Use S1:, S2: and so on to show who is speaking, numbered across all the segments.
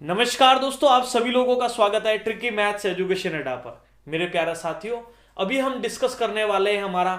S1: नमस्कार दोस्तों, आप सभी लोगों का स्वागत है ट्रिकी मैथ्स एजुकेशन अड्डा पर। मेरे प्यारे साथियों, अभी हम डिस्कस करने वाले हैं हमारा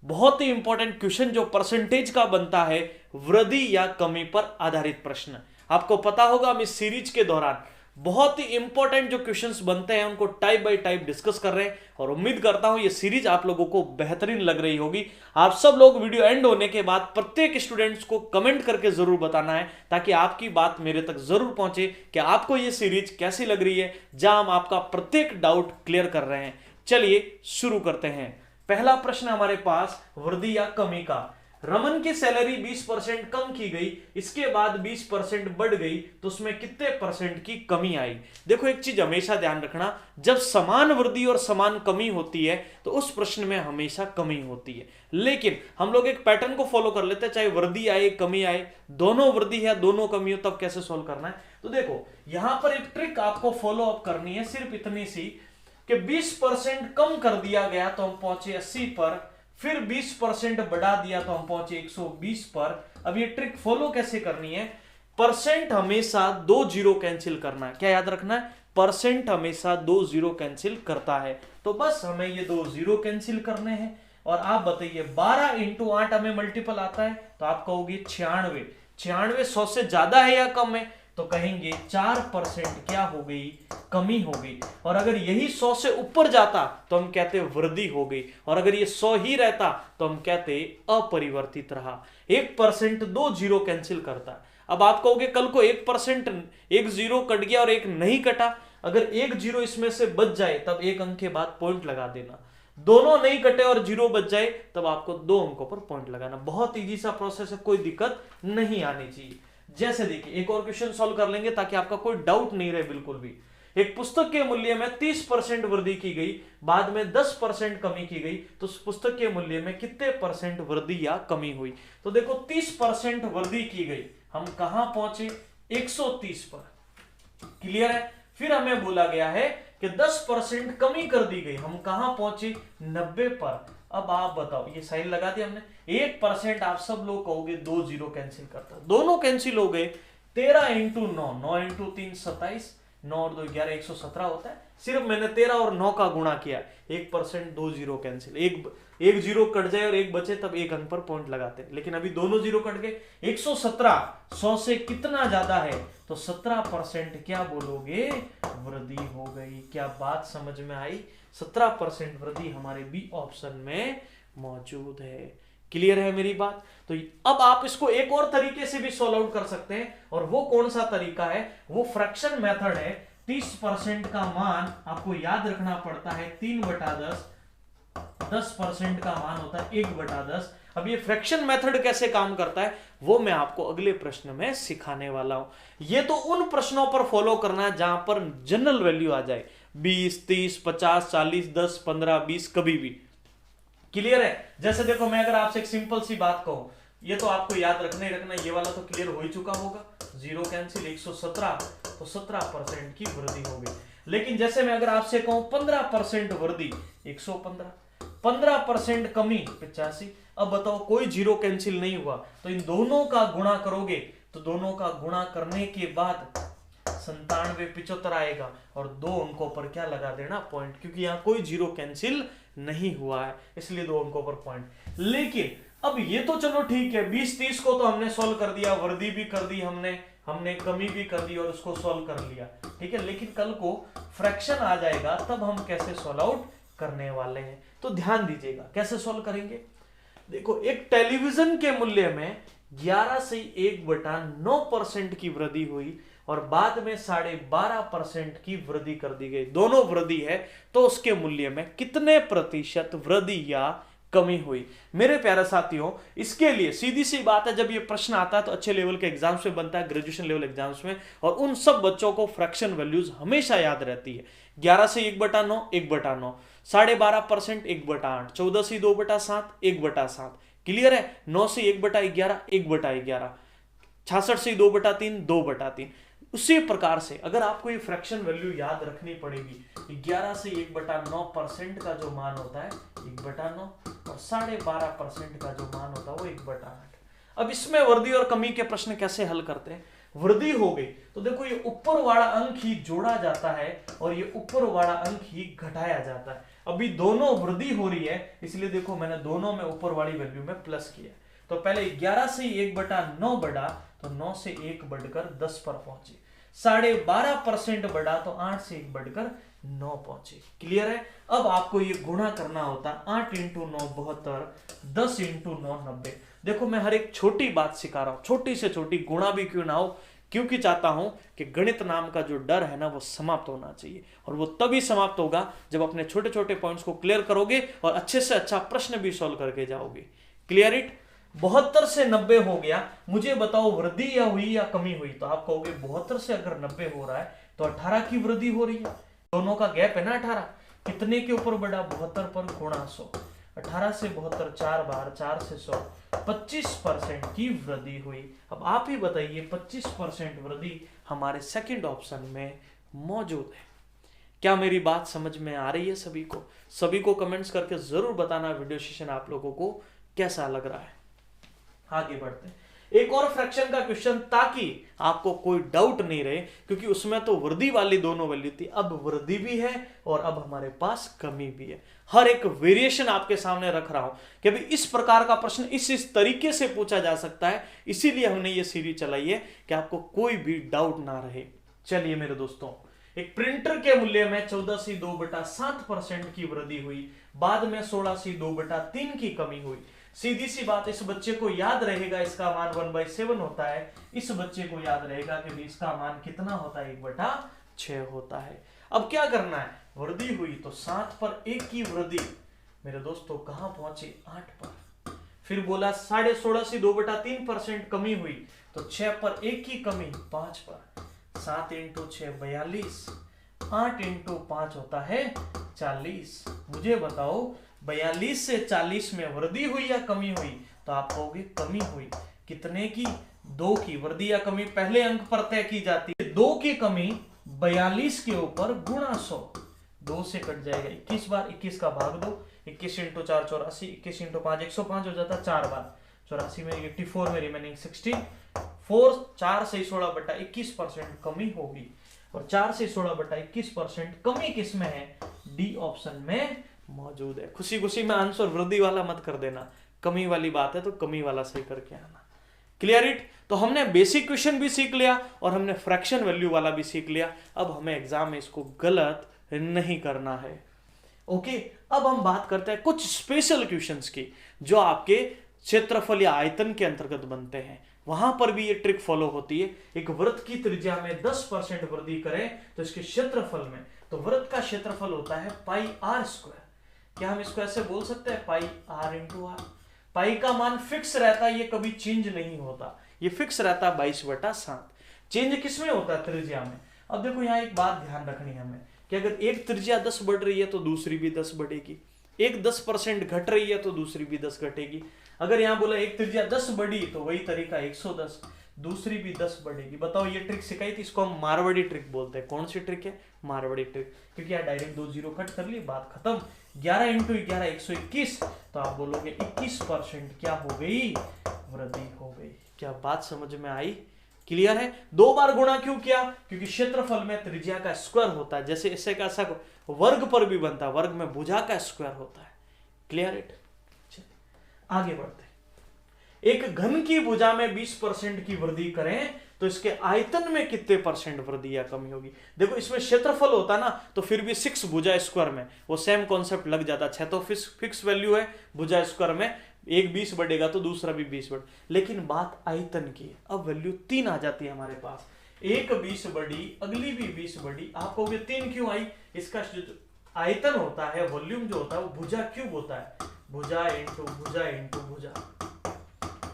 S1: बहुत ही इंपॉर्टेंट क्वेश्चन जो परसेंटेज का बनता है, वृद्धि या कमी पर आधारित प्रश्न। आपको पता होगा हम इस सीरीज के दौरान बहुत ही इंपॉर्टेंट जो क्वेश्चंस बनते हैं उनको टाइप बाय टाइप डिस्कस कर रहे हैं और उम्मीद करता हूं ये सीरीज आप लोगों को बेहतरीन लग रही होगी। आप सब लोग वीडियो एंड होने के बाद प्रत्येक स्टूडेंट्स को कमेंट करके जरूर बताना है ताकि आपकी बात मेरे तक जरूर पहुंचे कि आपको ये सीरीज कैसी लग रही है, जहां हम आपका प्रत्येक डाउट क्लियर कर रहे हैं। चलिए शुरू करते हैं। पहला प्रश्न हमारे पास वृद्धि या कमी का। रमन की सैलरी 20% कम की गई, इसके बाद 20% बढ़ गई, तो उसमें कितने परसेंट की कमी आई। देखो एक चीज हमेशा ध्यान रखना, जब समान वृद्धि और समान कमी होती है तो उस प्रश्न में हमेशा कमी होती है। लेकिन हम लोग एक पैटर्न को फॉलो कर लेते हैं, चाहे वृद्धि आए कमी आए, दोनों वृद्धि है दोनों कमी हो, तब कैसे सोल्व करना है। तो देखो यहां पर एक ट्रिक आपको फॉलो अप करनी है, सिर्फ इतनी सी कि 20% कम कर दिया गया तो हम पहुंचे 80 पर, फिर 20% बढ़ा दिया तो हम पहुंचे 120 पर। अब ये ट्रिक फॉलो कैसे करनी है, परसेंट हमेशा दो जीरो कैंसिल करना है। क्या याद रखना है, परसेंट हमेशा दो जीरो कैंसिल करता है। तो बस हमें ये दो जीरो कैंसिल करने हैं। और आप बताइए 12 इंटू 8 हमें मल्टीपल आता है, तो आप कहोगे 96। 96 100 से ज्यादा है या कम है, तो कहेंगे 4% क्या हो गई, कमी हो गई। और अगर यही 100 से ऊपर जाता तो हम कहते वृद्धि हो गई, और अगर ये 100 ही रहता तो हम कहते अपरिवर्तित रहा। 1% दो जीरो कैंसिल करता है। अब आप कहोगे कल को 1% एक जीरो कट गया और एक नहीं कटा, अगर एक जीरो इसमें से बच जाए तब एक अंक के बाद पॉइंट लगा देना। दोनों नहीं कटे और जीरो बच जाए तब आपको दो अंकों पर पॉइंट लगाना। बहुत इजी सा प्रोसेस है, कोई दिक्कत नहीं आनी चाहिए। जैसे देखिए एक और क्वेश्चन सॉल्व कर लेंगे ताकि आपका कोई डाउट नहीं रहे बिल्कुल भी। एक पुस्तक के मूल्य में 30% वृद्धि की गई, बाद में 10% कमी की गई, तो उस पुस्तक के मूल्य में कितने परसेंट वृद्धि या कमी हुई। तो देखो 30% वृद्धि की गई, हम कहां पहुंचे 130 पर, क्लियर है। फिर हमें बोला गया है कि 10% कमी कर दी गई, हम कहां पहुंचे 90 पर। अब आप बताओ, ये साइन लगा दिया हमने, 1% आप सब लोग कहोगे दो जीरो कैंसिल करता, दोनों कैंसिल हो गए। 13 इंटू 9, 9 इंटू 3 27, 9 और 2 11, 117 होता है। सिर्फ मैंने 13 और 9 का गुणा किया, 1% दो जीरो कैंसिल, एक जीरो कट जाए और एक बचे तब एक अंक पर पॉइंट लगाते हैं, लेकिन अभी दोनों जीरो कट गए। 117 100 से कितना ज्यादा है, तो 17% क्या बोलोगे, वृद्धि हो गई। क्या बात समझ में आई, 17% वृद्धि हमारे बी ऑप्शन में मौजूद है। क्लियर है मेरी बात। तो अब आप इसको एक और तरीके से भी सॉल्व आउट कर सकते हैं, और वो कौन सा तरीका है, वो फ्रैक्शन मेथड है। 30% का मान आपको याद रखना पड़ता है 3/10, 10% का मान होता है 1/10। अब ये फ्रैक्शन मेथड कैसे काम करता है वो मैं आपको अगले प्रश्न में सिखाने वाला हूं। ये तो उन प्रश्नों पर फॉलो करना है जहां पर जनरल वैल्यू आ जाए, 20 30 50 40 10 15 20 कभी भी। क्लियर है। जैसे देखो मैं अगर आपसे एक सिंपल सी बात कहूं, ये तो आपको याद रखना ही रखना, ये वाला तो क्लियर हो ही चुका होगा, जीरो कैंसिल 117, तो 17% की वृद्धि हो गई। लेकिन जैसे मैं अगर आपसे कहूं 15% वृद्धि 115, 15% कमी 85। अब बताओ कोई जीरो कैंसिल नहीं हुआ, तो इन दोनों का गुणा करोगे तो दोनों का गुणा करने के बाद 97 75 आएगा, और दो अंकों पर क्या लगा देना, पॉइंट, क्योंकि यहां कोई जीरो कैंसिल नहीं हुआ है इसलिए दो अंकों पर पॉइंट। लेकिन अब ये तो चलो ठीक है, 20 30 को तो हमने सॉल्व कर दिया, वृद्धि भी कर दी हमने कमी भी कर दी और उसको सॉल्व कर लिया, ठीक है। लेकिन कल को फ्रैक्शन आ जाएगा तब हम कैसे सॉल्व आउट करने वाले हैं, तो ध्यान दीजिएगा कैसे सॉल्व करेंगे। देखो एक टेलीविजन के मूल्य में 11 से 1/9% की वृद्धि हुई और बाद में 12.5% की वृद्धि कर दी गई, दोनों वृद्धि है, तो उसके मूल्य में कितने प्रतिशत वृद्धि या कमी हुई। मेरे प्यारे साथियों, इसके लिए सीधी सी बात है, जब ये प्रश्न आता है तो अच्छे लेवल के एग्जाम्स में बनता है, ग्रेजुएशन लेवल एग्जाम्स में, और उन सब बच्चों को फ्रैक्शन वैल्यूज हमेशा याद रहती है। 11 से 1/9 1/9, 12.5% 1/8, 14 से 2/7 1/7, क्लियर है। 9 से 1/11 1/11, 66 से 2/3 2/3। उसी प्रकार से अगर आपको ये फ्रैक्शन वैल्यू याद रखनी पड़ेगी, 11 से 1/9% का जो मान होता है 1/9, और 12.5% का जो मान होता है वो 1/8। अब इसमें वृद्धि और कमी के प्रश्न कैसे हल करते हैं, वृद्धि हो गई तो देखो ये ऊपर वाला अंक ही जोड़ा जाता है और ये ऊपर वाला अंक ही घटाया जाता है। अभी दोनों वृद्धि हो रही है, इसलिए देखो मैंने दोनों में ऊपर वाली वैल्यू में प्लस किया। तो पहले 11 से 1/9 बढ़ा तो 9 से 1 बढ़कर 10 पर पहुंची। 12.5% बढ़ा तो 8 से 1 बढ़कर 9 पहुंची। क्लियर है? अब आपको ये गुणा करना होता 8 × 9 72, 10 × 9 90। देखो मैं हर एक छोटी बात सिखा रहा हूं, छोटी से छोटी गुणा भी क्यों ना हो, क्योंकि चाहता हूं कि गणित नाम का जो डर है ना वो समाप्त होना चाहिए, और वो तभी समाप्त होगा जब अपने छोटे छोटे पॉइंट्स को क्लियर करोगे और अच्छे से अच्छा प्रश्न भी सॉल्व करके जाओगे। Clear it? 72 से 90 हो गया, मुझे बताओ वृद्धि या हुई या कमी हुई? तो आप कहोगे 72 से अगर 90 हो रहा है तो 18 की वृद्धि हो रही है, दोनों का गैप है ना 18। कितने के ऊपर बढ़ा? 72 पर गुणा 100। 18 से 72 4 बार, 4 से 100, 25% की वृद्धि हुई। अब आप ही बताइए 25% वृद्धि हमारे सेकंड ऑप्शन में मौजूद है। क्या मेरी बात समझ में आ रही है सभी को? सभी को कमेंट्स करके जरूर बताना वीडियो सेशन आप लोगों को कैसा लग रहा है। आगे बढ़ते हैं, एक और फ्रैक्शन का क्वेश्चन, ताकि आपको कोई डाउट नहीं रहे, क्योंकि उसमें तो वृद्धि वाली दोनों वैल्यू थी, अब वृद्धि भी है और अब हमारे पास कमी भी है। हर एक वेरिएशन आपके सामने रख रहा हूं कि अभी इस प्रकार का प्रश्न इस तरीके से पूछा जा सकता है, इसीलिए हमने ये सीरीज चलाई है कि आपको कोई भी डाउट ना रहे। चलिए मेरे दोस्तों, एक प्रिंटर के मूल्य में 14 से 2/7% की वृद्धि हुई, बाद में 16 से 2/3 की कमी हुई। सीधी सी बात, इस बच्चे को याद रहेगा इसका मान 1/7 होता है, इस बच्चे को याद रहेगा कि इसका मान कितना होता है? 1/6 होता है। अब क्या करना है? वृद्धि हुई तो 7 पर 1 की वृद्धि मेरे दोस्तों कहां पहुंची? 8 पर। फिर बोला 16.5 से 2/3% कमी हुई तो 6 पर 1 की कमी 5 पर। 7 × 6 42, 8 × 5 होता है 40। मुझे बताओ 42 से 40 में वृद्धि हुई या कमी हुई? तो आप कहोगे कमी हुई। कितने की? 2 की। वृद्धि या कमी पहले अंक पर तय की जाती है। 2 की कमी 42 के ऊपर गुणा 100, 2 से कट जाएगा 21 बार, 21 का भाग दो, 21 × 4 84, 21 × 5 105 हो जाता है 4 बार, 84 में 84 में रिमेनिंग 16, 4 से 16/21% कमी होगी, और 4 से 16/21% कमी किस में है? डी ऑप्शन में मौजूद है। खुशी खुशी में आंसर वृद्धि वाला मत कर देना, कमी वाली बात है तो कमी वाला सही करके आना। Clear it? तो हमने बेसिक क्वेश्चन भी सीख लिया और हमने फ्रैक्शन वैल्यू वाला भी सीख लिया। अब हमें एग्जाम में इसको गलत नहीं करना है। ओके, अब हम बात करते हैं कुछ स्पेशल क्वेश्चंस की जो आपके क्षेत्रफल या आयतन के अंतर्गत बनते हैं। वहां पर भी ये ट्रिक फॉलो होती है। एक वृत्त की त्रिज्या में 10% वृद्धि करें तो इसके क्षेत्रफल में, तो वृत्त का क्षेत्रफल होता है πr²। क्या हम इसको ऐसे बोल सकते हैं? πr×r। पाई का मान फिक्स रहता है, ये कभी चेंज नहीं होता, ये फिक्स रहता है 22/7। चेंज किस में होता है? त्रिज्या में। अब देखो यहाँ एक बात ध्यान रखनी है हमें कि अगर एक त्रिज्या 10 बढ़ रही है तो दूसरी भी 10 बढ़ेगी, एक 10% घट रही है तो दूसरी भी 10 घटेगी। अगर यहाँ बोला एक त्रिज्या 10 बढ़ी तो वही तरीका 110, दूसरी भी 10 बढ़ेगी। बताओ, ये ट्रिक सिखाई थी, इसको हम मारवाड़ी ट्रिक बोलते हैं। कौन सी ट्रिक है? मारवाड़ी ट्रिक। क्योंकि यहाँ डायरेक्ट 2 जीरो कट कर ली, बात खत्म। 11 × 11 121, तो आप बोलोगे 21% क्या हो गई? वृद्धि हो गई। क्या बात समझ में आई? क्लियर है? 2 बार गुणा क्यों किया? क्योंकि क्षेत्रफल में त्रिज्या का स्क्वायर होता है, जैसे इससे का ऐसा वर्ग पर भी बनता है, वर्ग में भुजा का स्क्वायर होता है। Clear it? आगे बढ़ते हैं। एक घन की भुजा में 20% की वृद्धि करें तो इसके आयतन में कितने परसेंट वृद्धि या कमी होगी? देखो इसमें क्षेत्रफल होता ना तो फिर भी 6 भुजा स्क्वायर में वो सेम कॉन्सेप्ट लग जाता। 6 तो फिक्स वैल्यू है भुजा स्क्वायर में, एक 20 बढ़ेगा तो दूसरा भी 20 बढ़। लेकिन बात आयतन की है, अब वैल्यू 3 आ जाती है हमारे पास। एक 20 बढ़ी, अगली भी 20 बढ़ी। आप कहोगे 3 क्यों आई? इसका जो आयतन होता है, वॉल्यूम जो होता है वो भुजा क्यूब होता है, भुजा इंटू भुजा इंटू भुजा।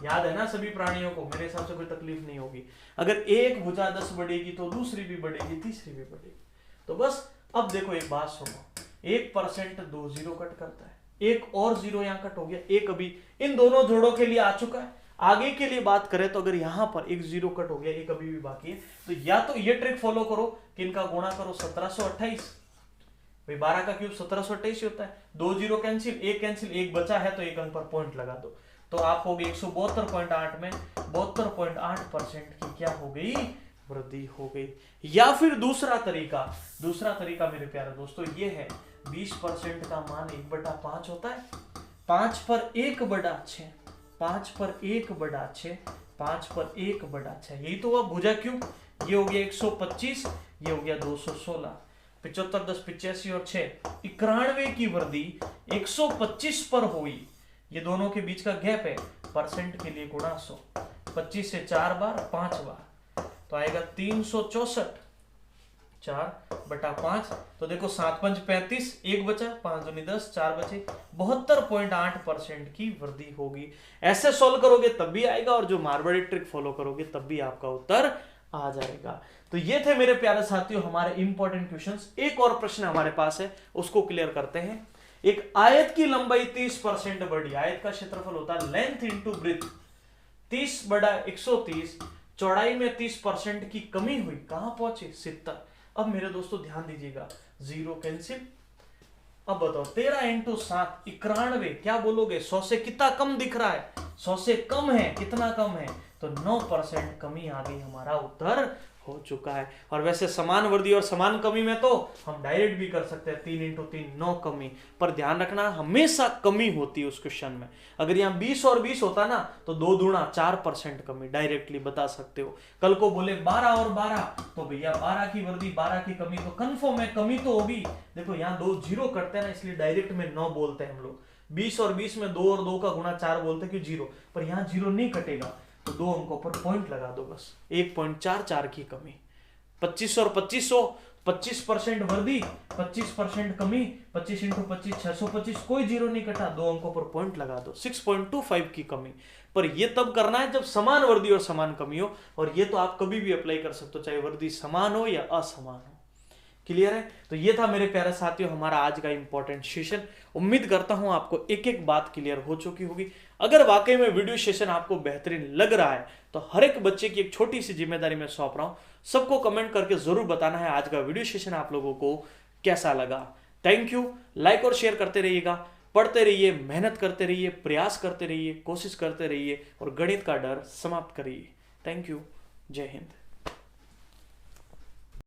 S1: याद है ना सभी प्राणियों को? मेरे हिसाब से कोई तकलीफ नहीं होगी। अगर एक भुजा 10 बढ़ेगी तो दूसरी भी बढ़ेगी, तीसरी भी बढ़ेगी। तो बस अब देखो एक बात सुनो, 1% 2 जीरो कट करता है, एक और जीरो यहाँ कट हो गया, एक अभी इन दोनों जोड़ों के लिए आ चुका है। आगे के लिए बात करें तो अगर यहाँ पर एक जीरो कट हो गया, एक अभी भी बाकी है, तो या तो ये ट्रिक फॉलो करो कि इनका गुणा करो 1728, भाई 12 का क्यूब 1728 होता है। 2 जीरो कैंसिल, एक कैंसिल, एक बचा है तो एक अंक पर पॉइंट लगा दो। तो आप हो गई 172.8 में 72.8% की क्या हो गई, वृद्धि हो गई। या फिर दूसरा तरीका मेरे प्यारे दोस्तों ये है, 20% का मान 1/5 होता है, 5 पर 1/6, 5 पर 1/6, 5 पर 1/6, यही तो हुआ भुजा क्यों। ये हो गया 125, ये हो गया 216, 75 10 85 और 6 91 की वृद्धि 125 पर हुई। ये दोनों के बीच का गैप है, परसेंट के लिए गुणा 100, 25 से 4 बार 5 बार तो आएगा 364, 4/5। तो देखो 7 5 35, 1 बचा, 5 दूनी 10, 4 बचे, 72.8% की वृद्धि होगी। ऐसे सॉल्व करोगे तब भी आएगा, और जो मार्वाड़ी ट्रिक फॉलो करोगे तब भी आपका उत्तर आ जाएगा। तो ये थे मेरे प्यारे साथियों हमारे इंपॉर्टेंट क्वेश्चंस। एक और प्रश्न हमारे पास है, उसको क्लियर करते हैं। एक आयत की लंबाई 30% बढ़ी, आयत का क्षेत्रफल होता है लेंथ इंटू ब्रेथ, 30/130, चौड़ाई में 30% की कमी हुई, कहां पहुंचे 70। अब मेरे दोस्तों ध्यान दीजिएगा, 0 कैंसिल। अब बताओ 13 × 7 91, क्या बोलोगे 100 से कितना कम दिख रहा है, 100 से कम है, कितना कम है, तो 9% कमी आ गई, हमारा उत्तर हो चुका है। और वैसे समान वृद्धि और समान कमी में तो हम डायरेक्ट भी कर सकते हैं, 3 × 3 9 कमी, पर ध्यान रखना हमेशा कमी होती है उस क्वेश्चन में। अगर यहाँ 20 और 20 होता ना तो 2 दूना 4% कमी, डायरेक्टली बता सकते हो। कल को बोले 12 और 12 तो भैया 12 की वृद्धि 12 की कमी, तो कंफर्म है कमी तो होगी। देखो यहाँ 2 0 कटते हैं ना, इसलिए डायरेक्ट में 9 बोलते हैं हम लोग। 20 और 20 में 2 और 2 का गुणा 4 बोलते हैं कि 0, पर यहाँ 0 नहीं कटेगा, तो 2 अंकों पर पॉइंट लगा दो बस, 1.44 की कमी। 25 और 2500, 25% वृद्धि 25% कमी, 25 × 25 625, कोई 0 नहीं कटा, 2 अंकों पर पॉइंट लगा दो, 6.25 की कमी। पर ये तब करना है जब समान वृद्धि और समान कमी हो, और ये तो आप कभी भी अप्लाई कर सकते हो, चाहे वृद्धि समान हो या असमान हो। क्लियर है। तो ये था मेरे प्यारे साथियों हमारा आज का इंपॉर्टेंट सेशन। उम्मीद करता हूं आपको एक एक बात क्लियर हो चुकी होगी। अगर वाकई में वीडियो सेशन आपको बेहतरीन लग रहा है तो हर एक बच्चे की एक छोटी सी जिम्मेदारी मैं सौंप रहा हूं, सबको कमेंट करके जरूर बताना है आज का वीडियो सेशन आप लोगों को कैसा लगा। Thank you. लाइक और शेयर करते रहिएगा, पढ़ते रहिए, मेहनत करते रहिए, प्रयास करते रहिए, कोशिश करते रहिए और गणित का डर समाप्त करिए। Thank you. जय हिंद।